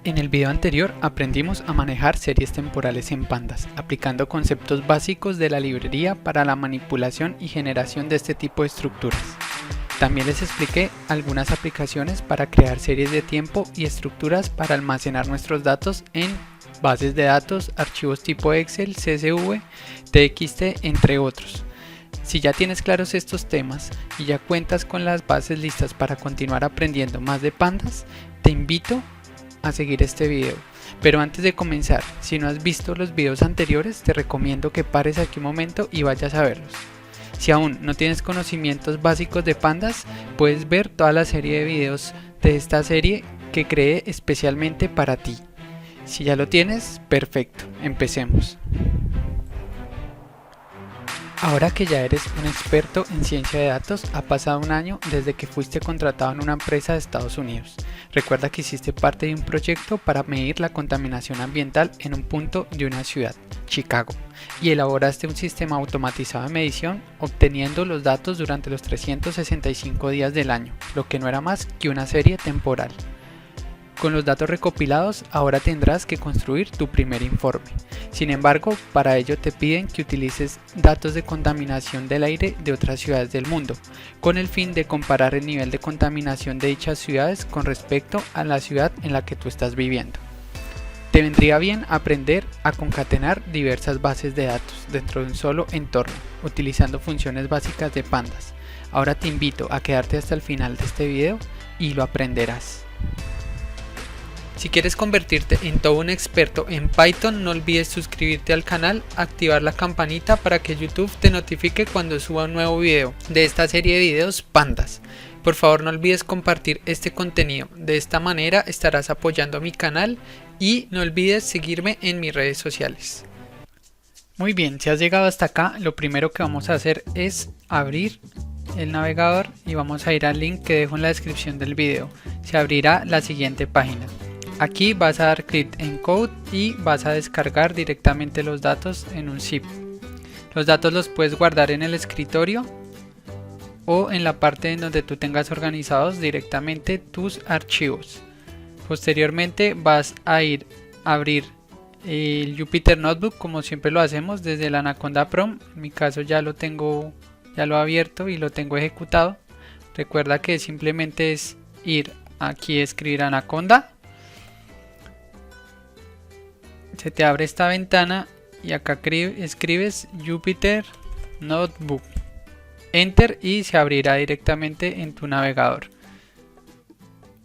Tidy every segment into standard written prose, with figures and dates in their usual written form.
En el video anterior aprendimos a manejar series temporales en pandas, aplicando conceptos básicos de la librería para la manipulación y generación de este tipo de estructuras. También les expliqué algunas aplicaciones para crear series de tiempo y estructuras para almacenar nuestros datos en bases de datos, archivos tipo Excel, CSV, TXT, entre otros. Si ya tienes claros estos temas y ya cuentas con las bases listas para continuar aprendiendo más de pandas, te invito a seguir este video. Pero antes de comenzar, si no has visto los videos anteriores, te recomiendo que pares aquí un momento y vayas a verlos. Si aún no tienes conocimientos básicos de pandas, puedes ver toda la serie de videos de esta serie que creé especialmente para ti. Si ya lo tienes, perfecto, empecemos. Ahora que ya eres un experto en ciencia de datos, ha pasado un año desde que fuiste contratado en una empresa de Estados Unidos. Recuerda que hiciste parte de un proyecto para medir la contaminación ambiental en un punto de una ciudad, Chicago, y elaboraste un sistema automatizado de medición obteniendo los datos durante los 365 días del año, lo que no era más que una serie temporal. Con los datos recopilados, ahora tendrás que construir tu primer informe. Sin embargo, para ello te piden que utilices datos de contaminación del aire de otras ciudades del mundo, con el fin de comparar el nivel de contaminación de dichas ciudades con respecto a la ciudad en la que tú estás viviendo. Te vendría bien aprender a concatenar diversas bases de datos dentro de un solo entorno, utilizando funciones básicas de pandas. Ahora te invito a quedarte hasta el final de este video y lo aprenderás. Si quieres convertirte en todo un experto en Python, no olvides suscribirte al canal, activar la campanita para que YouTube te notifique cuando suba un nuevo video de esta serie de videos pandas. Por favor, no olvides compartir este contenido, de esta manera estarás apoyando mi canal y no olvides seguirme en mis redes sociales. Muy bien, si has llegado hasta acá, lo primero que vamos a hacer es abrir el navegador y vamos a ir al link que dejo en la descripción del video. Se abrirá la siguiente página. Aquí vas a dar clic en Code y vas a descargar directamente los datos en un zip. Los datos los puedes guardar en el escritorio o en la parte en donde tú tengas organizados directamente tus archivos. Posteriormente vas a ir a abrir el Jupyter Notebook como siempre lo hacemos desde el Anaconda Prom. En mi caso ya lo he abierto y lo tengo ejecutado. Recuerda que simplemente es ir aquí a escribir Anaconda. Se te abre esta ventana y acá escribes Jupyter Notebook, Enter y se abrirá directamente en tu navegador.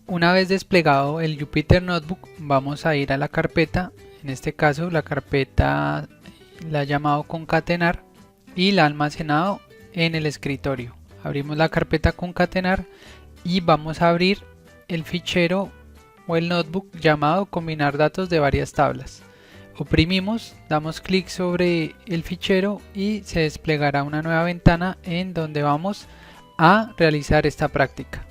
Una vez desplegado el Jupyter Notebook, vamos a ir a la carpeta. En este caso la carpeta la he llamado concatenar y la he almacenado en el escritorio. Abrimos la carpeta concatenar y vamos a abrir el fichero o el notebook llamado combinar datos de varias tablas. Oprimimos, damos clic sobre el fichero y se desplegará una nueva ventana en donde vamos a realizar esta práctica.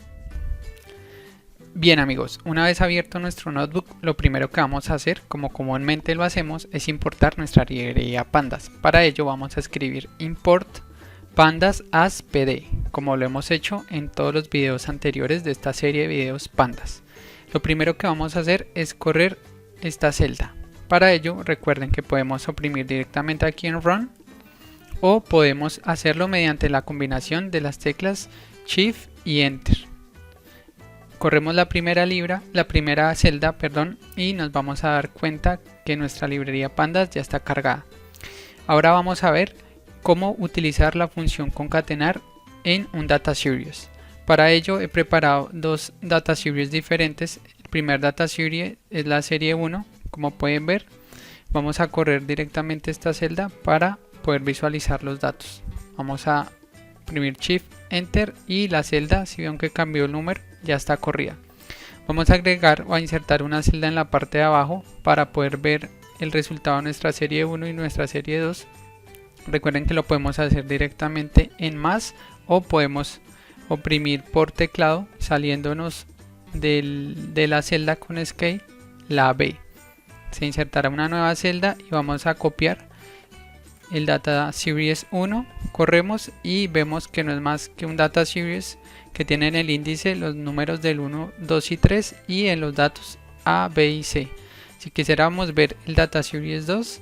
Bien amigos, una vez abierto nuestro notebook, lo primero que vamos a hacer, como comúnmente lo hacemos, es importar nuestra librería pandas. Para ello vamos a escribir import pandas as pd, como lo hemos hecho en todos los videos anteriores de esta serie de videos pandas. Lo primero que vamos a hacer es correr esta celda. Para ello recuerden que podemos oprimir directamente aquí en Run o podemos hacerlo mediante la combinación de las teclas Shift y Enter. Corremos la primera celda, y nos vamos a dar cuenta que nuestra librería pandas ya está cargada. Ahora vamos a ver cómo utilizar la función concatenar en un data series. Para ello he preparado dos data series diferentes. El primer data series es la serie 1. Como pueden ver, vamos a correr directamente esta celda para poder visualizar los datos. Vamos a imprimir Shift, Enter y la celda, si ven que cambió el número, ya está corrida. Vamos a agregar o a insertar una celda en la parte de abajo para poder ver el resultado de nuestra serie 1 y nuestra serie 2. Recuerden que lo podemos hacer directamente en más o podemos oprimir por teclado saliéndonos de la celda con Escape, la B. Se insertará una nueva celda y vamos a copiar el data series 1, corremos y vemos que no es más que un data series que tiene en el índice los números del 1, 2 y 3 y en los datos A, B y C. Si quisiéramos ver el Data Series 2,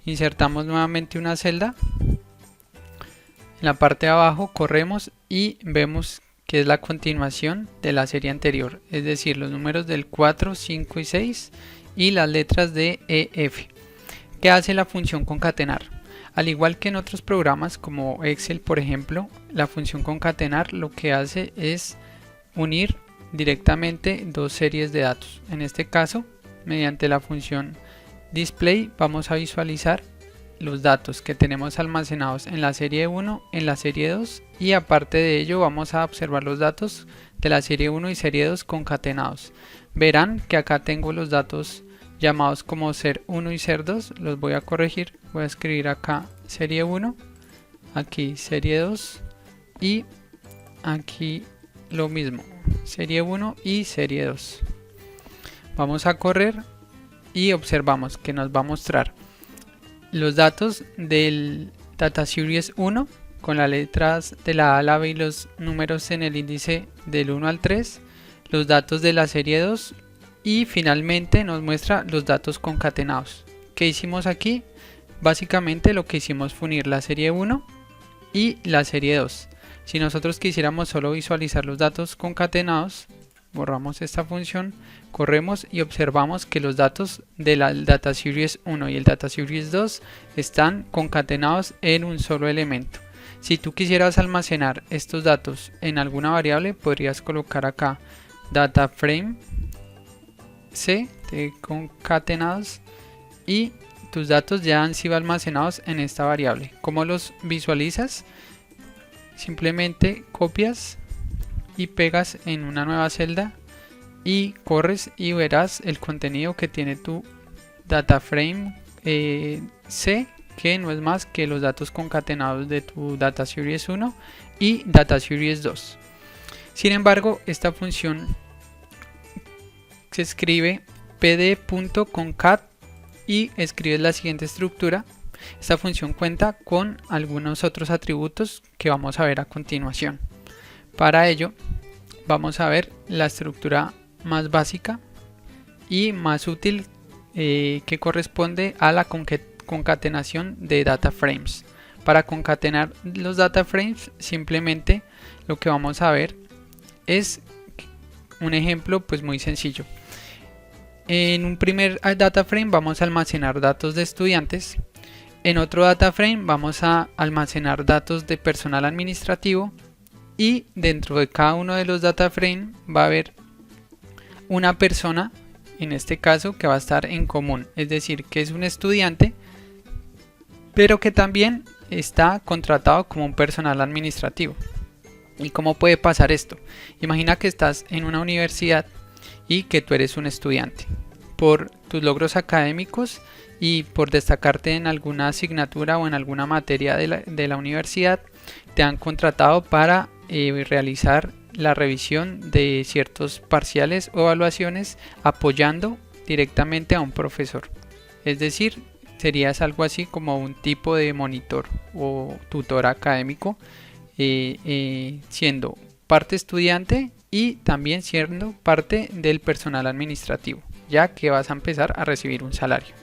insertamos nuevamente una celda. En la parte de abajo corremos y vemos que es la continuación de la serie anterior, es decir, los números del 4, 5 y 6 y las letras de E, F. ¿Qué hace la función concatenar? Al igual que en otros programas como Excel, por ejemplo, la función concatenar lo que hace es unir directamente dos series de datos. En este caso, mediante la función display vamos a visualizar los datos que tenemos almacenados en la serie 1, en la serie 2 y aparte de ello vamos a observar los datos de la serie 1 y serie 2 concatenados. Verán que acá tengo los datos llamados como ser 1 y ser 2, los voy a corregir, voy a escribir acá serie 1, aquí serie 2 y aquí lo mismo, serie 1 y serie 2. Vamos a correr y observamos que nos va a mostrar los datos del Data Series 1 con las letras de la A a la B y los números en el índice del 1 al 3, los datos de la serie 2 y finalmente nos muestra los datos concatenados. ¿Qué hicimos aquí? Básicamente lo que hicimos fue unir la serie 1 y la serie 2. Si nosotros quisiéramos solo visualizar los datos concatenados, borramos esta función, corremos y observamos que los datos de la Data Series 1 y el Data Series 2 están concatenados en un solo elemento. Si tú quisieras almacenar estos datos en alguna variable, podrías colocar acá data frame C de concatenados y tus datos ya han sido almacenados en esta variable. ¿Cómo los visualizas? Simplemente copias y pegas en una nueva celda y corres y verás el contenido que tiene tu data frame C, que no es más que los datos concatenados de tu Data Series 1 y Data Series 2. Sin embargo, esta función se escribe pd.concat y escribes la siguiente estructura. Esta función cuenta con algunos otros atributos que vamos a ver a continuación. Para ello vamos a ver la estructura más básica y más útil que corresponde a la concatenación de data frames. Para concatenar los data frames simplemente lo que vamos a ver es un ejemplo pues muy sencillo. En un primer data frame vamos a almacenar datos de estudiantes. En otro data frame vamos a almacenar datos de personal administrativo. Y dentro de cada uno de los data frame va a haber una persona, en este caso, que va a estar en común. Es decir, que es un estudiante, pero que también está contratado como un personal administrativo. ¿Y cómo puede pasar esto? Imagina que estás en una universidad y que tú eres un estudiante. Por tus logros académicos y por destacarte en alguna asignatura o en alguna materia de la universidad, te han contratado para realizar la revisión de ciertos parciales o evaluaciones apoyando directamente a un profesor. Es decir, serías algo así como un tipo de monitor o tutor académico, siendo parte estudiante y también siendo parte del personal administrativo, ya que vas a empezar a recibir un salario.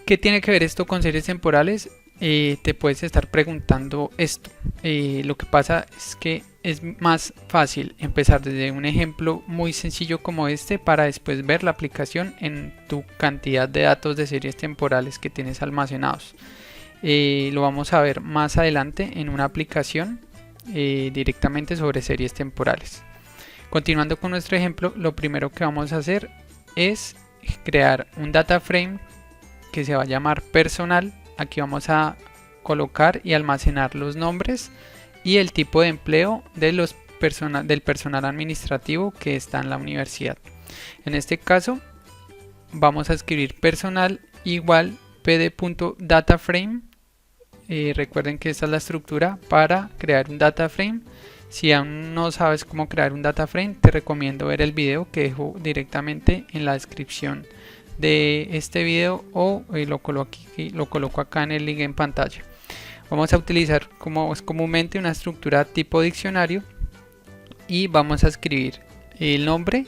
¿Qué tiene que ver esto con series temporales? Te puedes estar preguntando esto. Lo que pasa es que es más fácil empezar desde un ejemplo muy sencillo como este para después ver la aplicación en tu cantidad de datos de series temporales que tienes almacenados. Lo vamos a ver más adelante en una aplicación directamente sobre series temporales. Continuando con nuestro ejemplo, lo primero que vamos a hacer es crear un data frame que se va a llamar personal. Aquí vamos a colocar y almacenar los nombres y el tipo de empleo de del personal administrativo que está en la universidad. En este caso vamos a escribir personal igual pd.dataframe. Recuerden que esta es la estructura para crear un data frame. Si aún no sabes cómo crear un data frame, te recomiendo ver el video que dejo directamente en la descripción de este video o lo coloco acá en el link en pantalla. Vamos a utilizar como es comúnmente una estructura tipo diccionario y vamos a escribir el nombre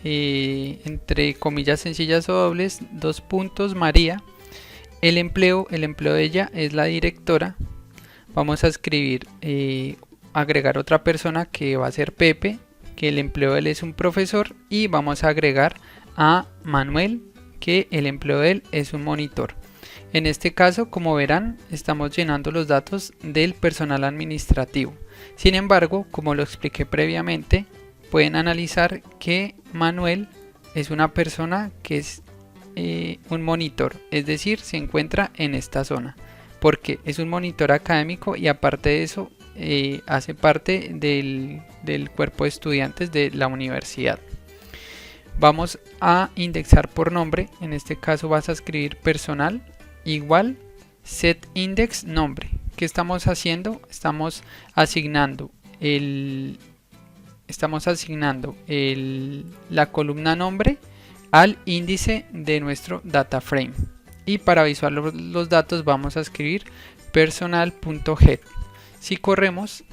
entre comillas sencillas o dobles, dos puntos, María. El empleo de ella es la directora. Vamos a escribir, agregar otra persona que va a ser Pepe, que el empleo de él es un profesor, y vamos a agregar a Manuel, que el empleo de él es un monitor. En este caso, como verán, estamos llenando los datos del personal administrativo. Sin embargo, como lo expliqué previamente, pueden analizar que Manuel es una persona que es un monitor, es decir, se encuentra en esta zona, porque es un monitor académico y aparte de eso hace parte del cuerpo de estudiantes de la universidad. Vamos a indexar por nombre. En este caso vas a escribir personal igual set index nombre. ¿Qué estamos haciendo? Estamos asignando la columna nombre al índice de nuestro data frame, y para visualizar los datos vamos a escribir personal.head. Si corremos,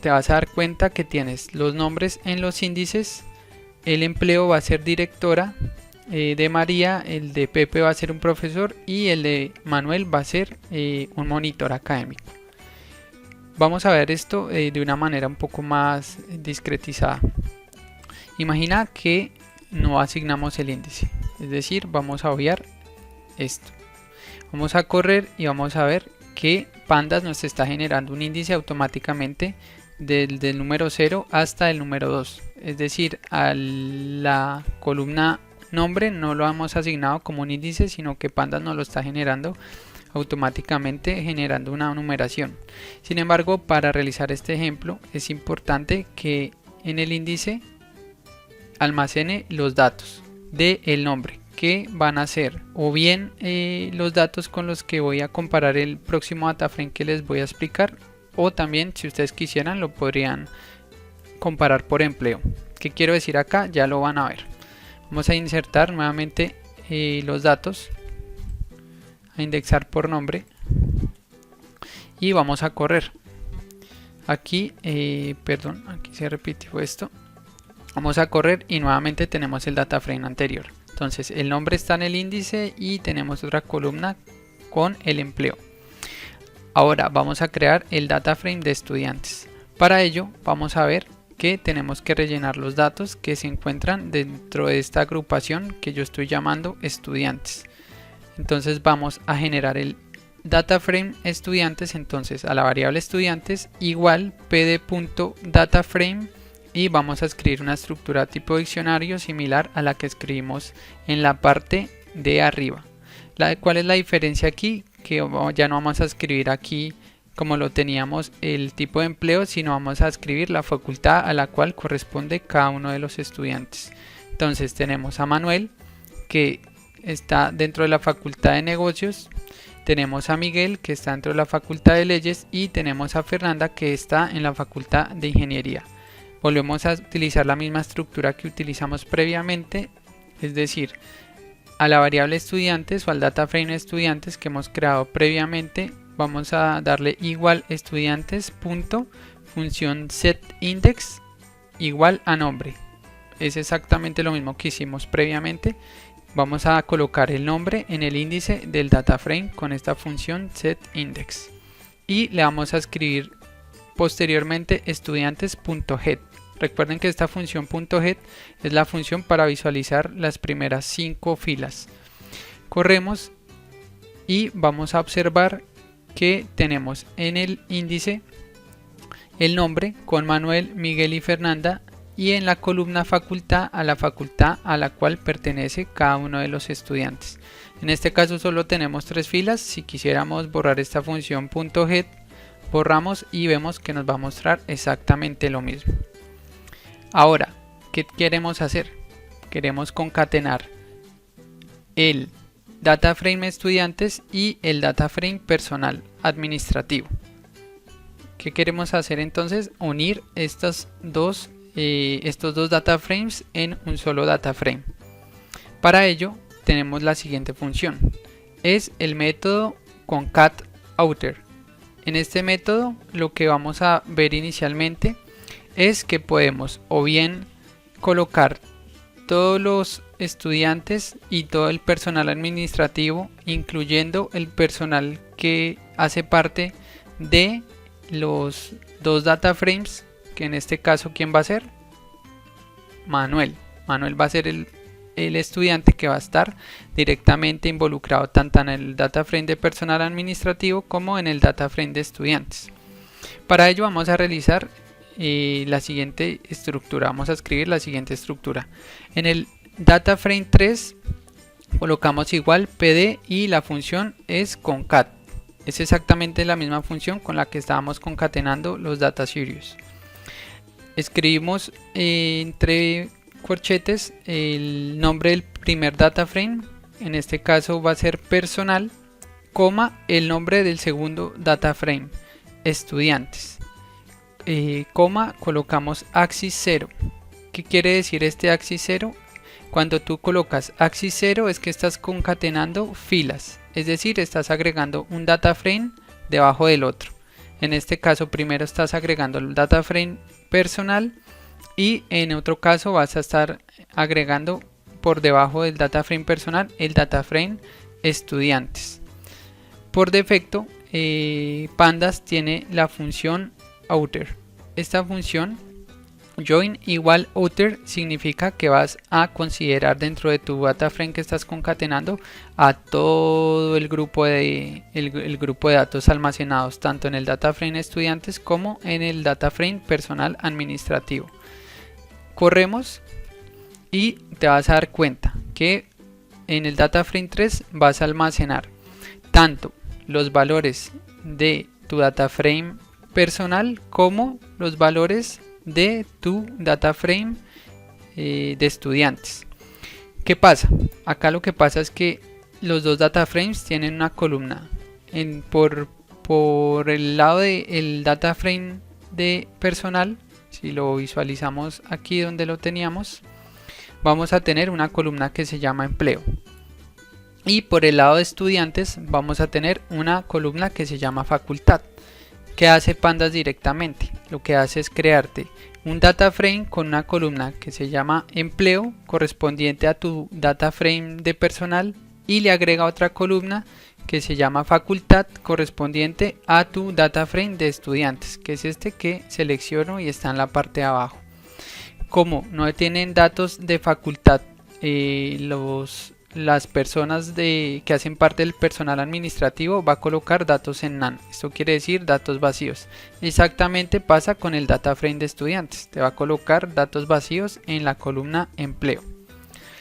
te vas a dar cuenta que tienes los nombres en los índices. El empleo va a ser directora de María, el de Pepe va a ser un profesor y el de Manuel va a ser un monitor académico. Vamos a ver esto de una manera un poco más discretizada. Imagina que no asignamos el índice, es decir, vamos a obviar esto. Vamos a correr y vamos a ver que Pandas nos está generando un índice automáticamente del número 0 hasta el número 2, es decir, a la columna nombre no lo hemos asignado como un índice, sino que Pandas nos lo está generando automáticamente, generando una numeración. Sin embargo, para realizar este ejemplo es importante que en el índice almacene los datos del nombre, que van a ser o bien los datos con los que voy a comparar el próximo data frame que les voy a explicar, o también, si ustedes quisieran, lo podrían comparar por empleo. ¿Qué quiero decir acá? Ya lo van a ver. Vamos a insertar nuevamente los datos, a indexar por nombre, y vamos a correr. Aquí, aquí se repitió esto. Vamos a correr y nuevamente tenemos el data frame anterior. Entonces el nombre está en el índice y tenemos otra columna con el empleo. Ahora vamos a crear el data frame de estudiantes. Para ello vamos a ver que tenemos que rellenar los datos que se encuentran dentro de esta agrupación que yo estoy llamando estudiantes. Entonces vamos a generar el data frame estudiantes. Entonces a la variable estudiantes igual pd.dataframe, y vamos a escribir una estructura tipo diccionario similar a la que escribimos en la parte de arriba. ¿Cuál es la diferencia aquí? Que ya no vamos a escribir aquí como lo teníamos el tipo de empleo, sino vamos a escribir la facultad a la cual corresponde cada uno de los estudiantes. Entonces tenemos a Manuel, que está dentro de la facultad de negocios, tenemos a Miguel, que está dentro de la facultad de leyes, y tenemos a Fernanda, que está en la facultad de ingeniería. Volvemos a utilizar la misma estructura que utilizamos previamente, es decir, a la variable estudiantes o al data frame estudiantes que hemos creado previamente, vamos a darle igual estudiantes punto función setIndex igual a nombre. Es exactamente lo mismo que hicimos previamente. Vamos a colocar el nombre en el índice del data frame con esta función setIndex, y le vamos a escribir posteriormente estudiantes.head. Recuerden que esta función .head es la función para visualizar las primeras 5 filas. Corremos y vamos a observar que tenemos en el índice el nombre con Manuel, Miguel y Fernanda, y en la columna facultad a la facultad a la cual pertenece cada uno de los estudiantes. En este caso solo tenemos 3 filas. Si quisiéramos borrar esta función .head, borramos y vemos que nos va a mostrar exactamente lo mismo. Ahora, ¿qué queremos hacer? Queremos concatenar el data frame estudiantes y el data frame personal administrativo. ¿Qué queremos hacer entonces? Unir estos dos data frames en un solo data frame. Para ello tenemos la siguiente función. Es el método concat_outer. En este método lo que vamos a ver inicialmente es que podemos o bien colocar todos los estudiantes y todo el personal administrativo, incluyendo el personal que hace parte de los dos data frames, que en este caso, ¿quién va a ser? Manuel. Manuel va a ser el estudiante que va a estar directamente involucrado tanto en el data frame de personal administrativo como en el data frame de estudiantes. Para ello vamos a realizar la siguiente estructura. Vamos a escribir la siguiente estructura. En el data frame 3 colocamos igual pd y la función es concat. Es exactamente la misma función con la que estábamos concatenando los data series. Escribimos entre corchetes el nombre del primer data frame, en este caso va a ser personal, coma el nombre del segundo data frame, estudiantes, coma colocamos axis 0. ¿Qué quiere decir este axis 0? Cuando tú colocas axis 0 es que estás concatenando filas, es decir, estás agregando un data frame debajo del otro. En este caso primero estás agregando el data frame personal y en otro caso vas a estar agregando por debajo del data frame personal el data frame estudiantes. Por defecto Pandas tiene la función outer. Esta función join igual outer significa que vas a considerar dentro de tu data frame que estás concatenando a todo el grupo de datos almacenados tanto en el data frame estudiantes como en el data frame personal administrativo. Corremos y te vas a dar cuenta que en el data frame 3 vas a almacenar tanto los valores de tu data frame personal como los valores de tu data frame de estudiantes. ¿Qué pasa? Acá lo que pasa es que los dos data frames tienen una columna por el lado del data frame de personal. Si lo visualizamos aquí donde lo teníamos, vamos a tener una columna que se llama empleo, y por el lado de estudiantes vamos a tener una columna que se llama facultad. ¿Qué hace Pandas directamente? Lo que hace es crearte un data frame con una columna que se llama empleo correspondiente a tu data frame de personal y le agrega otra columna que se llama facultad correspondiente a tu data frame de estudiantes, que es este que selecciono y está en la parte de abajo. Como no tienen datos de facultad las personas que hacen parte del personal administrativo, va a colocar datos en none. Esto quiere decir datos vacíos. Exactamente pasa con el data frame de estudiantes, te va a colocar datos vacíos en la columna empleo.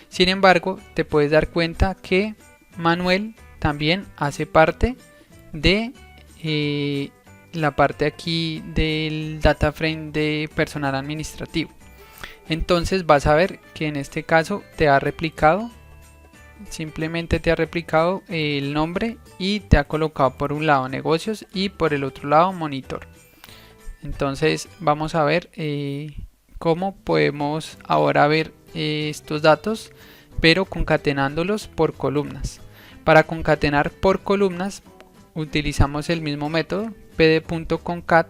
Sin embargo, te puedes dar cuenta que Manuel también hace parte de la parte aquí del data frame de personal administrativo. Entonces vas a ver que en este caso te ha replicado, simplemente te ha replicado el nombre y te ha colocado por un lado negocios y por el otro lado monitor. Entonces vamos a ver cómo podemos ahora ver estos datos, pero concatenándolos por columnas. Para concatenar por columnas utilizamos el mismo método pd.concat,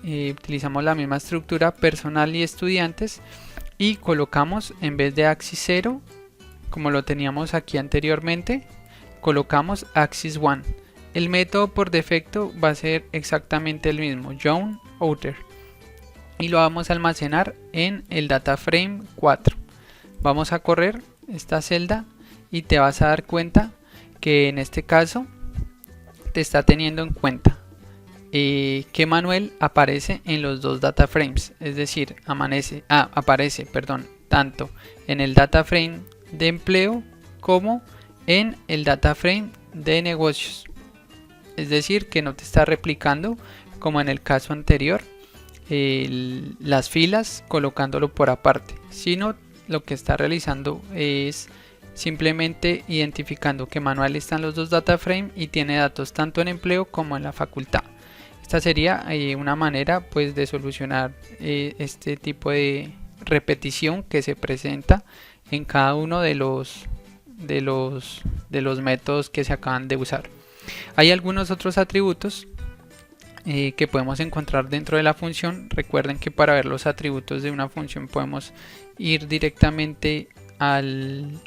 utilizamos la misma estructura personal y estudiantes y colocamos, en vez de axis 0 como lo teníamos aquí anteriormente, colocamos axis 1. El método por defecto va a ser exactamente el mismo, join outer, y lo vamos a almacenar en el data frame 4. Vamos a correr esta celda y te vas a dar cuenta que en este caso te está teniendo en cuenta que Manuel aparece en los dos data frames, es decir, aparece tanto en el data frame de empleo como en el data frame de negocios, es decir, que no te está replicando como en el caso anterior las filas colocándolo por aparte, sino lo que está realizando es simplemente identificando que Manuel está en los dos data frame y tiene datos tanto en empleo como en la facultad. Esta sería una manera pues de solucionar este tipo de repetición que se presenta en cada uno de los métodos que se acaban de usar. Hay algunos otros atributos que podemos encontrar dentro de la función. Recuerden que para ver los atributos de una función podemos ir directamente a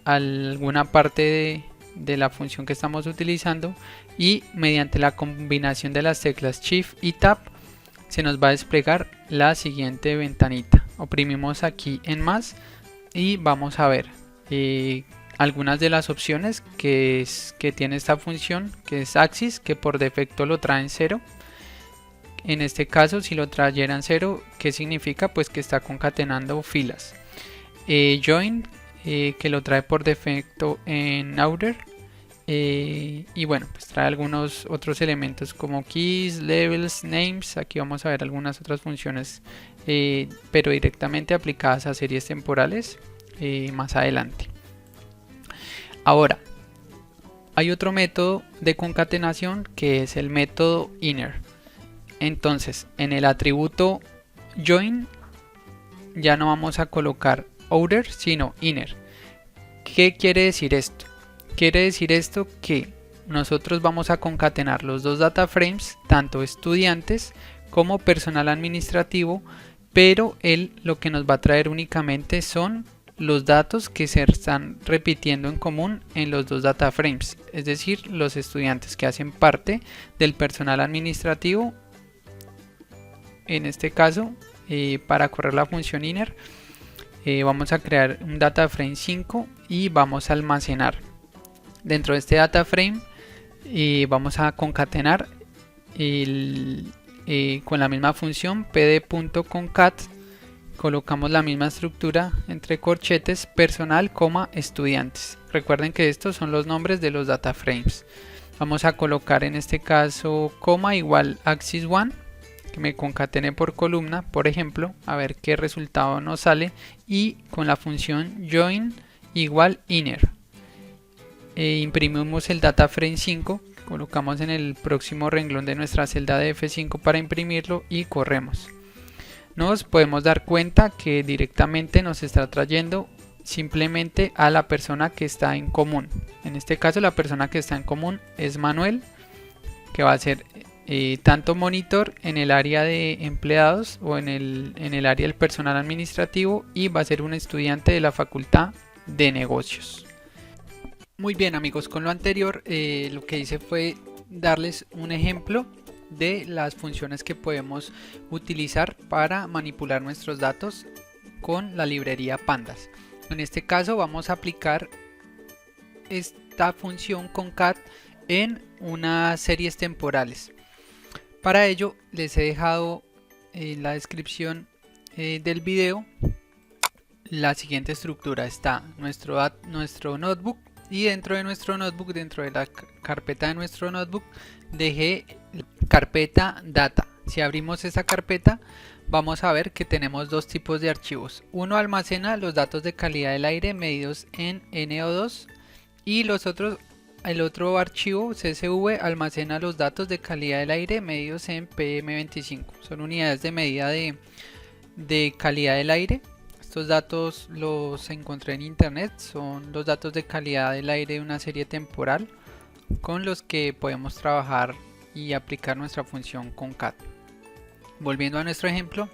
alguna parte de la función que estamos utilizando, y mediante la combinación de las teclas Shift y Tab se nos va a desplegar la siguiente ventanita. Oprimimos aquí en más y vamos a ver algunas de las opciones que tiene esta función, que es Axis, que por defecto lo trae en 0. En este caso, si lo trajeran 0, ¿qué significa? Pues que está concatenando filas. Join, que lo trae por defecto en Order. Y bueno, pues trae algunos otros elementos como keys, levels, names. Aquí vamos a ver algunas otras funciones, pero directamente aplicadas a series temporales más adelante. Ahora, hay otro método de concatenación que es el método inner. Entonces, en el atributo join ya no vamos a colocar outer, sino inner. ¿Qué quiere decir esto? Quiere decir esto que nosotros vamos a concatenar los dos data frames, tanto estudiantes como personal administrativo, pero él lo que nos va a traer únicamente son los datos que se están repitiendo en común en los dos data frames, es decir, los estudiantes que hacen parte del personal administrativo. En este caso, para correr la función inner, vamos a crear un data frame 5 y vamos a almacenar dentro de este data frame, vamos a concatenar con la misma función pd.concat. Colocamos la misma estructura entre corchetes personal, estudiantes. Recuerden que estos son los nombres de los data frames. Vamos a colocar en este caso coma igual axis 1, que me concatene por columna, por ejemplo, a ver qué resultado nos sale, y con la función join igual inner. Imprimimos el data frame 5, colocamos en el próximo renglón de nuestra celda de F5 para imprimirlo y corremos. Nos podemos dar cuenta que directamente nos está trayendo simplemente a la persona que está en común. En este caso la persona que está en común es Manuel, que va a ser tanto monitor en el área de empleados o en el área del personal administrativo, y va a ser un estudiante de la facultad de negocios. Muy bien amigos, con lo anterior lo que hice fue darles un ejemplo de las funciones que podemos utilizar para manipular nuestros datos con la librería Pandas. En este caso vamos a aplicar esta función concat en unas series temporales. Para ello les he dejado en la descripción del video la siguiente estructura. Está nuestro notebook, y dentro de nuestro notebook, dentro de la carpeta de nuestro notebook, dejé carpeta data. Si abrimos esa carpeta, vamos a ver que tenemos dos tipos de archivos. Uno almacena los datos de calidad del aire medidos en NO2, y el otro archivo CSV almacena los datos de calidad del aire medidos en PM25. Son unidades de medida de calidad del aire. Estos datos los encontré en internet, son los datos de calidad del aire de una serie temporal con los que podemos trabajar y aplicar nuestra función concat. Volviendo a nuestro ejemplo,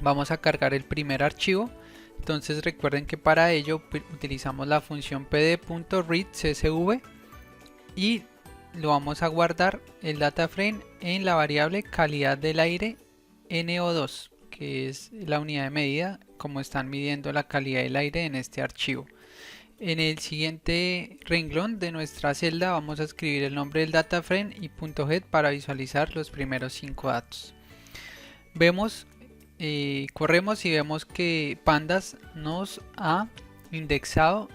vamos a cargar el primer archivo. Entonces recuerden que para ello utilizamos la función pd.readcsv y lo vamos a guardar el data frame en la variable calidad del aire NO2, que es la unidad de medida como están midiendo la calidad del aire en este archivo. En el siguiente renglón de nuestra celda vamos a escribir el nombre del data frame y .head para visualizar los primeros 5 datos. Corremos y vemos que Pandas nos ha indexado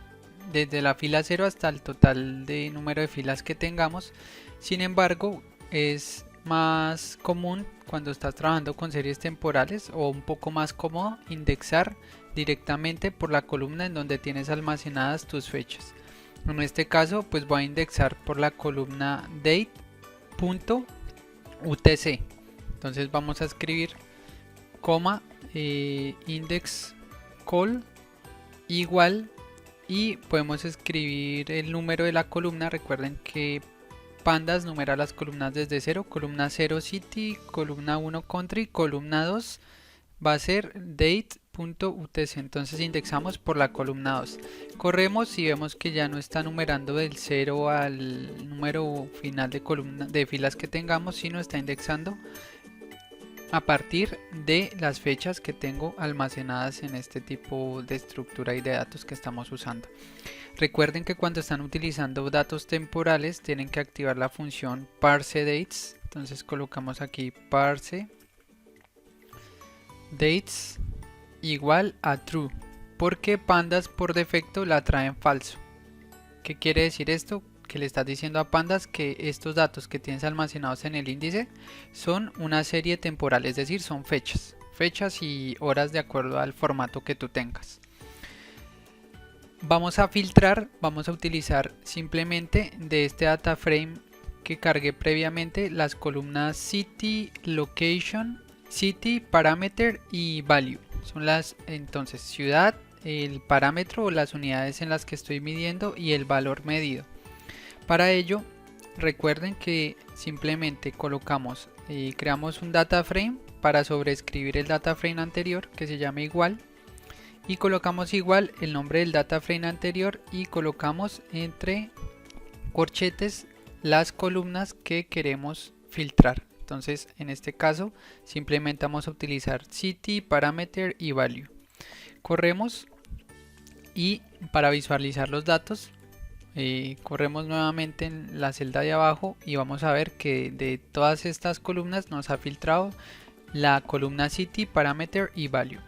desde la fila 0 hasta el total de número de filas que tengamos. Sin embargo, es más común cuando estás trabajando con series temporales, o un poco más cómodo, indexar directamente por la columna en donde tienes almacenadas tus fechas. En este caso pues voy a indexar por la columna date.utc. Entonces vamos a escribir coma index call igual, y podemos escribir el número de la columna. Recuerden que Pandas numera las columnas desde 0, columna 0 city, columna 1 country, columna 2 va a ser date entonces indexamos por la columna 2, corremos y vemos que ya no está numerando del 0 al número final de columna de filas que tengamos, sino está indexando a partir de las fechas que tengo almacenadas en este tipo de estructura y de datos que estamos usando. Recuerden que cuando están utilizando datos temporales tienen que activar la función parseDates. Entonces colocamos aquí parse dates igual a true, porque pandas por defecto la traen falso. ¿Qué quiere decir esto? Que le estás diciendo a pandas que estos datos que tienes almacenados en el índice son una serie temporal, es decir, son fechas y horas de acuerdo al formato que tú tengas. Vamos a filtrar, vamos a utilizar simplemente de este data frame que cargué previamente las columnas city, location, city, parameter y value. Son las entonces ciudad, el parámetro o las unidades en las que estoy midiendo y el valor medido. Para ello, recuerden que simplemente colocamos y creamos un data frame para sobreescribir el data frame anterior que se llama igual, y colocamos igual el nombre del data frame anterior y colocamos entre corchetes las columnas que queremos filtrar. Entonces en este caso simplemente vamos a utilizar city, parameter y value. Corremos y para visualizar los datos corremos nuevamente en la celda de abajo y vamos a ver que de todas estas columnas nos ha filtrado la columna city, parameter y value.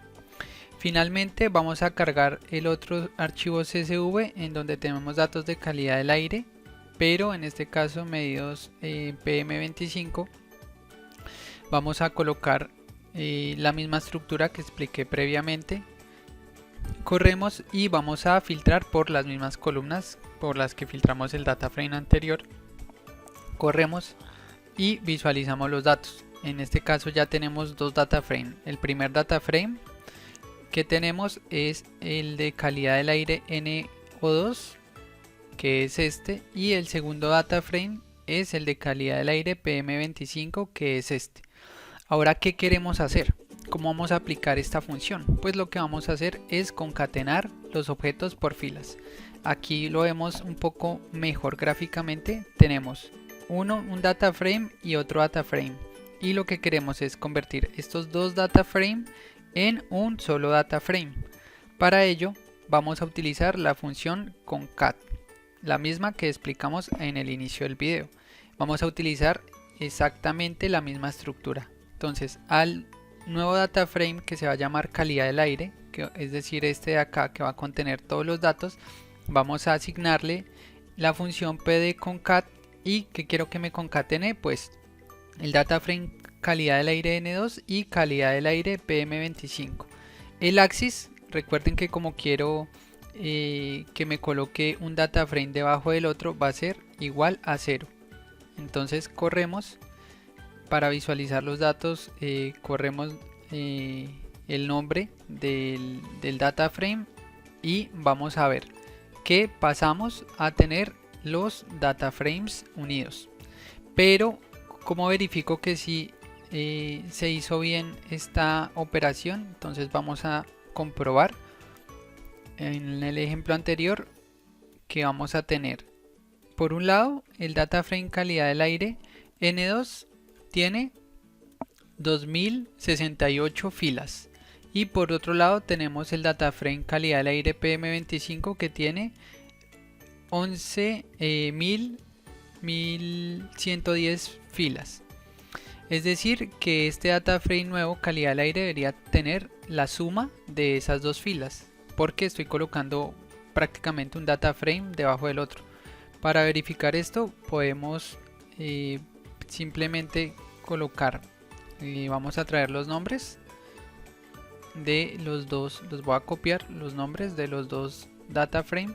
Finalmente vamos a cargar el otro archivo CSV en donde tenemos datos de calidad del aire, pero en este caso medidos PM25. Vamos a colocar la misma estructura que expliqué previamente. Corremos y vamos a filtrar por las mismas columnas por las que filtramos el data frame anterior. Corremos y visualizamos los datos. En este caso ya tenemos dos data frame. El primer data frame que tenemos es el de calidad del aire NO2, que es este, y el segundo data frame es el de calidad del aire PM25, que es este. Ahora, ¿qué queremos hacer? ¿Cómo vamos a aplicar esta función? Pues lo que vamos a hacer es concatenar los objetos por filas. Aquí lo vemos un poco mejor gráficamente. Tenemos un data frame y otro data frame. Y lo que queremos es convertir estos dos data frame en un solo data frame. Para ello vamos a utilizar la función concat, la misma que explicamos en el inicio del video. Vamos a utilizar exactamente la misma estructura. Entonces al nuevo data frame que se va a llamar calidad del aire, que es decir este de acá que va a contener todos los datos, vamos a asignarle la función pdconcat. Y que quiero que me concatene, pues el data frame calidad del aire N2 y calidad del aire PM25. El axis, recuerden que como quiero que me coloque un data frame debajo del otro, va a ser igual a 0. Entonces corremos para visualizar los datos, corremos el nombre del data frame y vamos a ver que pasamos a tener los data frames unidos. Pero ¿cómo verifico que si se hizo bien esta operación? Entonces vamos a comprobar en el ejemplo anterior que vamos a tener, por un lado, el data frame calidad del aire N2 tiene 2068 filas, y por otro lado tenemos el data frame calidad del aire PM25 que tiene 11.110 filas. Es decir que este data frame nuevo calidad del aire debería tener la suma de esas dos filas, porque estoy colocando prácticamente un data frame debajo del otro. Para verificar esto podemos simplemente colocar, vamos a traer los nombres de los dos, los voy a copiar los nombres de los dos data frame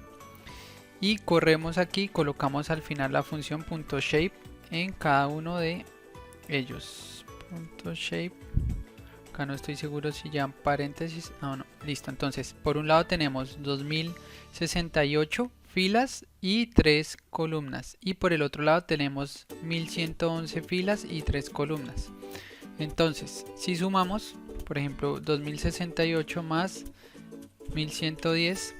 y corremos aquí, colocamos al final la función .shape en cada uno de ellos. .shape, acá no estoy seguro si ya en paréntesis, no, listo. Entonces por un lado tenemos 2068 filas y 3 columnas, y por el otro lado tenemos 1111 filas y 3 columnas. Entonces si sumamos por ejemplo 2068 más 1110,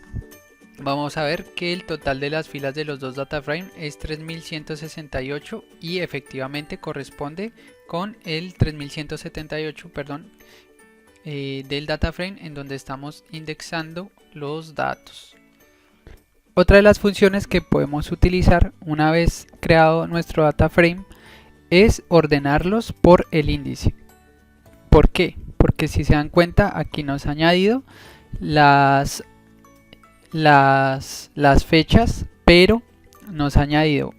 vamos a ver que el total de las filas de los dos data frame es 3168 y efectivamente corresponde con el 3178, perdón, del data frame en donde estamos indexando los datos. Otra de las funciones que podemos utilizar una vez creado nuestro data frame es ordenarlos por el índice. ¿Por qué? Porque si se dan cuenta, aquí nos ha añadido las fechas, pero nos ha añadido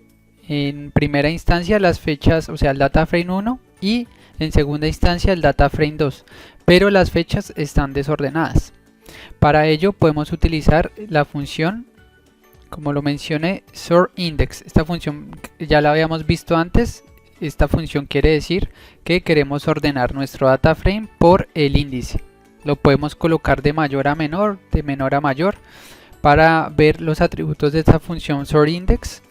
en primera instancia las fechas, o sea el data frame 1, y en segunda instancia el data frame 2, pero las fechas están desordenadas. Para ello podemos utilizar la función, como lo mencioné, sortIndex. Esta función ya la habíamos visto antes. Esta función quiere decir que queremos ordenar nuestro data frame por el índice. Lo podemos colocar de mayor a menor, de menor a mayor. Para ver los atributos de esta función sortIndex,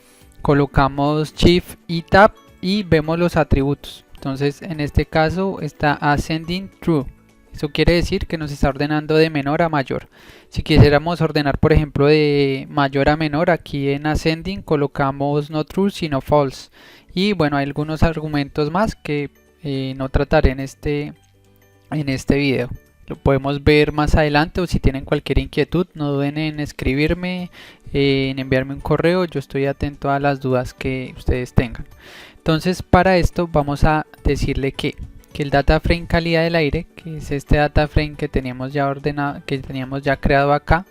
colocamos Shift y Tab y vemos los atributos. Entonces en este caso está ascending true. Eso quiere decir que nos está ordenando de menor a mayor. Si quisiéramos ordenar, por ejemplo, de mayor a menor, aquí en ascending colocamos no true sino false. Y bueno, hay algunos argumentos más que no trataré en este video. Lo podemos ver más adelante, o si tienen cualquier inquietud no duden en escribirme, en enviarme un correo. Yo estoy atento a las dudas que ustedes tengan. Entonces para esto vamos a decirle que el data frame calidad del aire, que es este data frame que teníamos ya ordenado, que teníamos ya creado acá,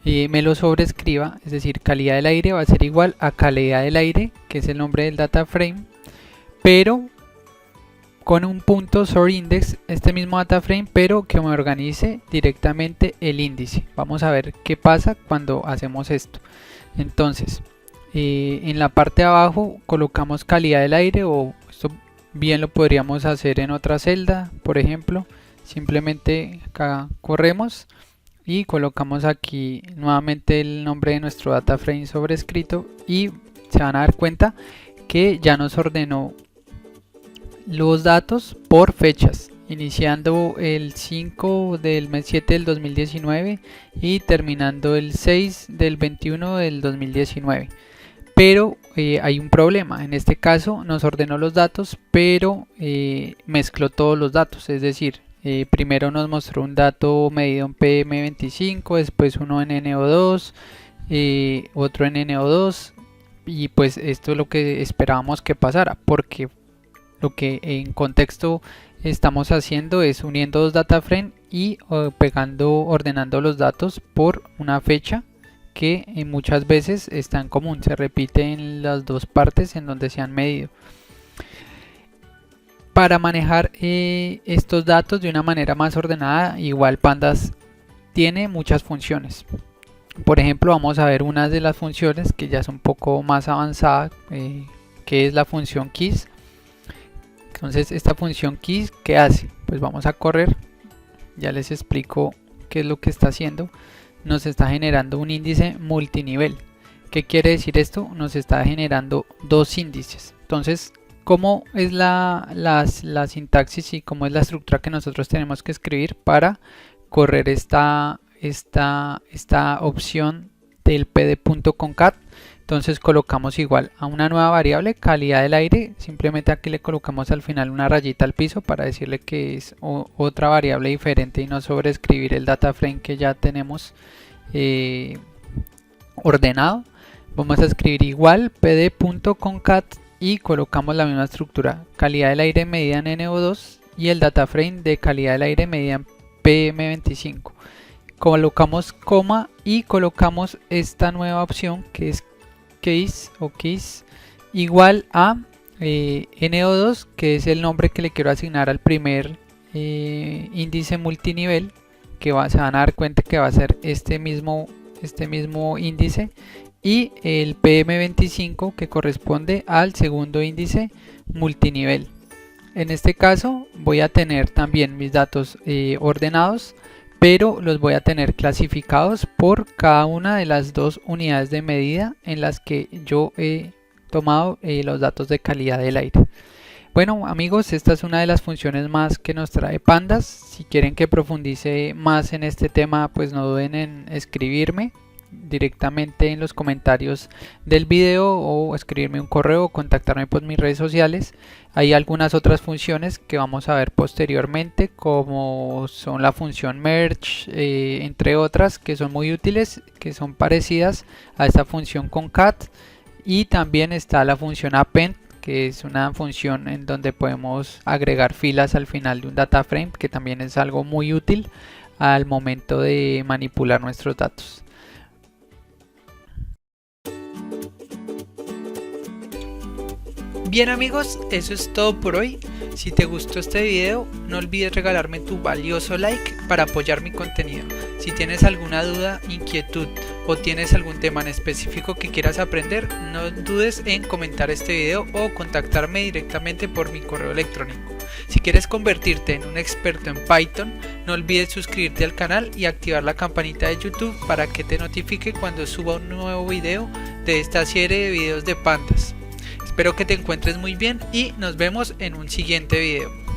me lo sobrescriba. Es decir, calidad del aire va a ser igual a calidad del aire, que es el nombre del data frame, pero con un punto sortIndex, este mismo data frame, pero que me organice directamente el índice. Vamos a ver qué pasa cuando hacemos esto. Entonces en la parte de abajo colocamos calidad del aire, o esto bien lo podríamos hacer en otra celda. Por ejemplo, simplemente acá corremos y colocamos aquí nuevamente el nombre de nuestro data frame sobrescrito, y se van a dar cuenta que ya nos ordenó los datos por fechas, iniciando el 5 del mes 7 del 2019 y terminando el 6 del 21 del 2019. Pero hay un problema. En este caso nos ordenó los datos, pero mezcló todos los datos. Es decir, primero nos mostró un dato medido en PM25, después uno en NO2, otro en NO2, y pues esto es lo que esperábamos que pasara, porque lo que en contexto estamos haciendo es uniendo dos data frame y ordenando los datos por una fecha que muchas veces está en común, se repite en las dos partes en donde se han medido. Para manejar estos datos de una manera más ordenada, igual Pandas tiene muchas funciones. Por ejemplo, vamos a ver una de las funciones que ya es un poco más avanzada, que es la función keys. Entonces esta función keys, ¿qué hace? Pues vamos a correr, ya les explico qué es lo que está haciendo. Nos está generando un índice multinivel. ¿Qué quiere decir esto? Nos está generando dos índices. Entonces, ¿cómo es la sintaxis y cómo es la estructura que nosotros tenemos que escribir para correr esta opción del pd.concat? Entonces colocamos igual a una nueva variable, calidad del aire. Simplemente aquí le colocamos al final una rayita al piso para decirle que es otra variable diferente y no sobreescribir el data frame que ya tenemos ordenado. Vamos a escribir igual pd.concat y colocamos la misma estructura, calidad del aire medida en NO2 y el data frame de calidad del aire medida en PM25. Colocamos coma y colocamos esta nueva opción que es keys igual a NO2, que es el nombre que le quiero asignar al primer índice multinivel, que se van a dar cuenta que va a ser este mismo índice, y el PM25 que corresponde al segundo índice multinivel. En este caso voy a tener también mis datos ordenados, pero los voy a tener clasificados por cada una de las dos unidades de medida en las que yo he tomado los datos de calidad del aire. Bueno amigos, esta es una de las funciones más que nos trae Pandas. Si quieren que profundice más en este tema, pues no duden en escribirme directamente en los comentarios del video o escribirme un correo o contactarme por mis redes sociales. Hay algunas otras funciones que vamos a ver posteriormente, como son la función merge, entre otras que son muy útiles, que son parecidas a esta función concat. Y también está la función append, que es una función en donde podemos agregar filas al final de un data frame, que también es algo muy útil al momento de manipular nuestros datos. Bien amigos, eso es todo por hoy. Si te gustó este video, no olvides regalarme tu valioso like para apoyar mi contenido. Si tienes alguna duda, inquietud o tienes algún tema en específico que quieras aprender, no dudes en comentar este video o contactarme directamente por mi correo electrónico. Si quieres convertirte en un experto en Python, no olvides suscribirte al canal y activar la campanita de YouTube para que te notifique cuando suba un nuevo video de esta serie de videos de Pandas. Espero que te encuentres muy bien y nos vemos en un siguiente video.